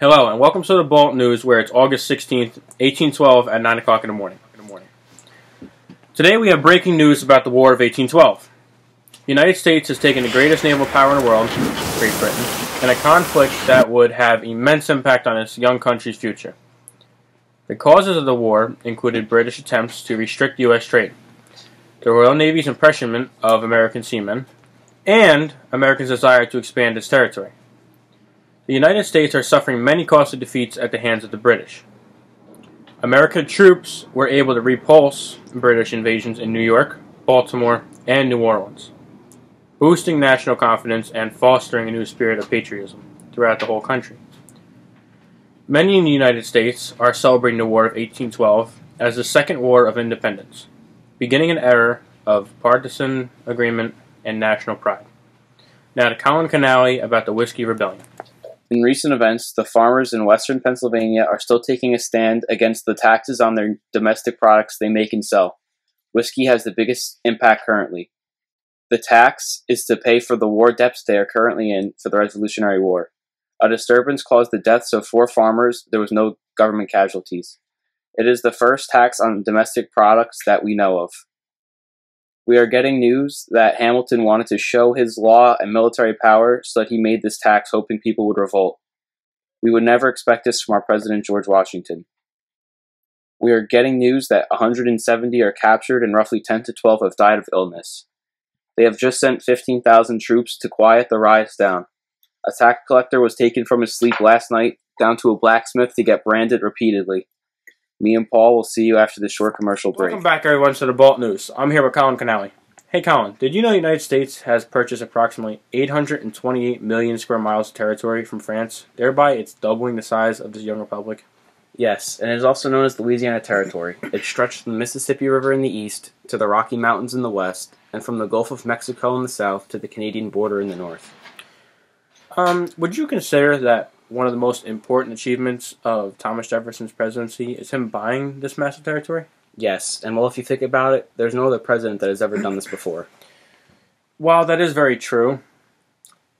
Hello, and welcome to the Balt News, where it's August 16th, 1812 at 9 o'clock in the morning. Today we have breaking news about the War of 1812. The United States has taken the greatest naval power in the world, Great Britain, in a conflict that would have immense impact on its young country's future. The causes of the war included British attempts to restrict U.S. trade, the Royal Navy's imprisonment of American seamen, and Americans' desire to expand its territory. The United States are suffering many costly defeats at the hands of the British. American troops were able to repulse British invasions in New York, Baltimore, and New Orleans, boosting national confidence and fostering a new spirit of patriotism throughout the whole country. Many in the United States are celebrating the War of 1812 as the Second War of Independence, beginning an era of partisan agreement and national pride. Now to Colin Canale about the Whiskey Rebellion. In recent events, the farmers in western Pennsylvania are still taking a stand against the taxes on their domestic products they make and sell. Whiskey has the biggest impact currently. The tax is to pay for the war debts they are currently in for the Revolutionary War. A disturbance caused the deaths of 4 farmers. There was no government casualties. It is the first tax on domestic products that we know of. We are getting news that Hamilton wanted to show his law and military power, so that he made this tax hoping people would revolt. We would never expect this from our President George Washington. We are getting news that 170 are captured and roughly 10 to 12 have died of illness. They have just sent 15,000 troops to quiet the riots down. A tax collector was taken from his sleep last night down to a blacksmith to get branded repeatedly. Me and Paul will see you after this short commercial break. Welcome back, everyone, to the Balt News. I'm here with Colin Canale. Hey, Colin, did you know the United States has purchased approximately 828 million square miles of territory from France? Thereby, it's doubling the size of this young republic. Yes, and it is also known as the Louisiana Territory. It stretched from the Mississippi River in the east to the Rocky Mountains in the west, and from the Gulf of Mexico in the south to the Canadian border in the north. Would you consider that one of the most important achievements of Thomas Jefferson's presidency is him buying this massive territory? Yes, and well, if you think about it, there's no other president that has ever done this before. While that is very true,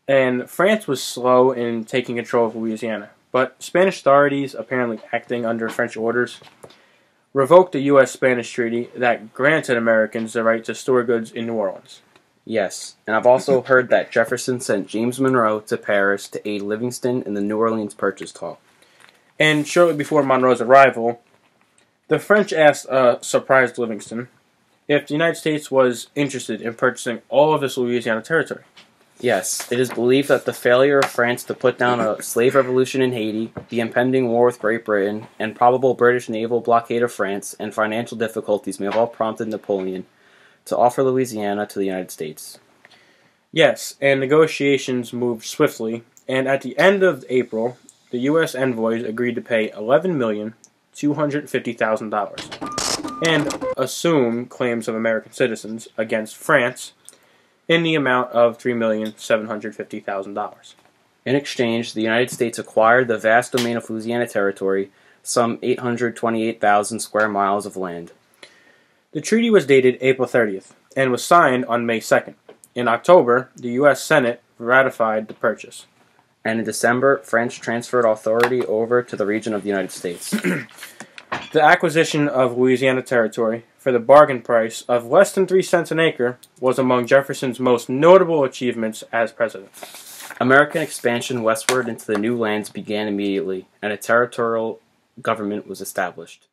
and France was slow in taking control of Louisiana, but Spanish authorities, apparently acting under French orders, revoked the U.S.-Spanish treaty that granted Americans the right to store goods in New Orleans. Yes, and I've also heard that Jefferson sent James Monroe to Paris to aid Livingston in the New Orleans Purchase talk. And shortly before Monroe's arrival, the French asked surprised Livingston if the United States was interested in purchasing all of this Louisiana territory. Yes, it is believed that the failure of France to put down a slave revolution in Haiti, the impending war with Great Britain, and probable British naval blockade of France, and financial difficulties may have all prompted Napoleon to offer Louisiana to the United States. Yes, and negotiations moved swiftly, and at the end of April, the U.S. envoys agreed to pay $11,250,000 and assume claims of American citizens against France in the amount of $3,750,000. In exchange, the United States acquired the vast domain of Louisiana Territory, some 828,000 square miles of land. The treaty was dated April 30th and was signed on May 2nd. In October, the U.S. Senate ratified the purchase. And in December, France transferred authority over to the region of the United States. The acquisition of Louisiana Territory for the bargain price of less than 3 cents an acre was among Jefferson's most notable achievements as president. American expansion westward into the new lands began immediately, and a territorial government was established.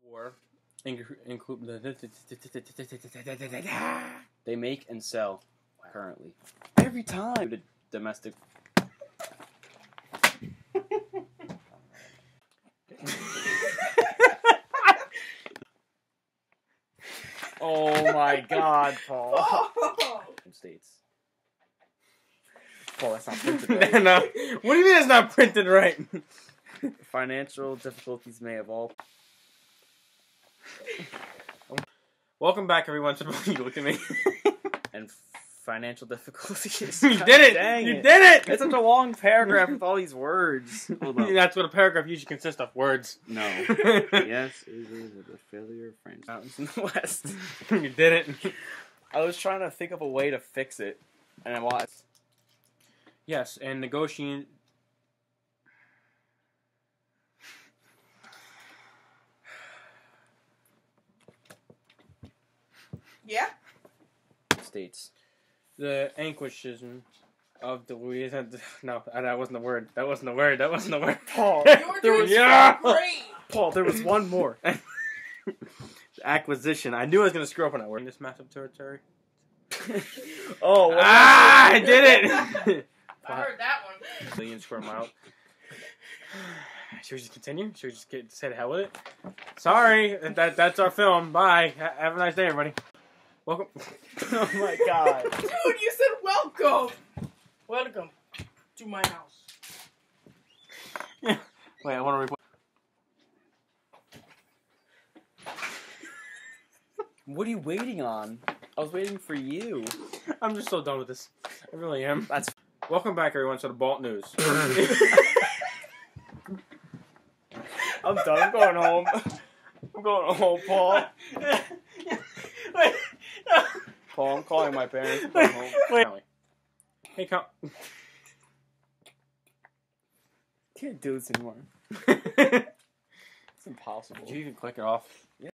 War They make and sell currently. Every time the domestic. Oh my God, Paul. States. Paul, that's not printed right. No. What do you mean it's not printed right? Financial difficulties may have all. Welcome back, everyone, to the... You look at me. And financial difficulties. You God did it! Dang You it. did it! It's such a long paragraph with all these words. Hold up. That's what a paragraph usually consists of, words. No. Yes, it is a failure of France. Mountains in the West. You did it. I was trying to think of a way to fix it, and I was. Yes, and negotiating. Yeah? States. The Inquisition of the Louisiana. No, that wasn't the word. That wasn't the word. That wasn't the word. Paul, You're doing Yeah! so great! Paul, there was one more. Acquisition. I knew I was going to screw up on that word. In this massive territory. Oh, what I did it! I heard that one. Million square miles. Should we just continue? Should we just say the hell with it? Sorry, that's our film. Bye. Have a nice day, everybody. Welcome. Oh my god. Dude, you said welcome! Welcome to my house. Wait, I want to report. What are you waiting on? I was waiting for you. I'm just so done with this. I really am. That's. Welcome back, everyone, to the Balt News. I'm done. I'm going home. I'm going home, Paul. Wait. Paul, I'm calling my parents. I'm going home. Wait. Hey, come. Can't do this anymore. It's impossible. Did you even click it off?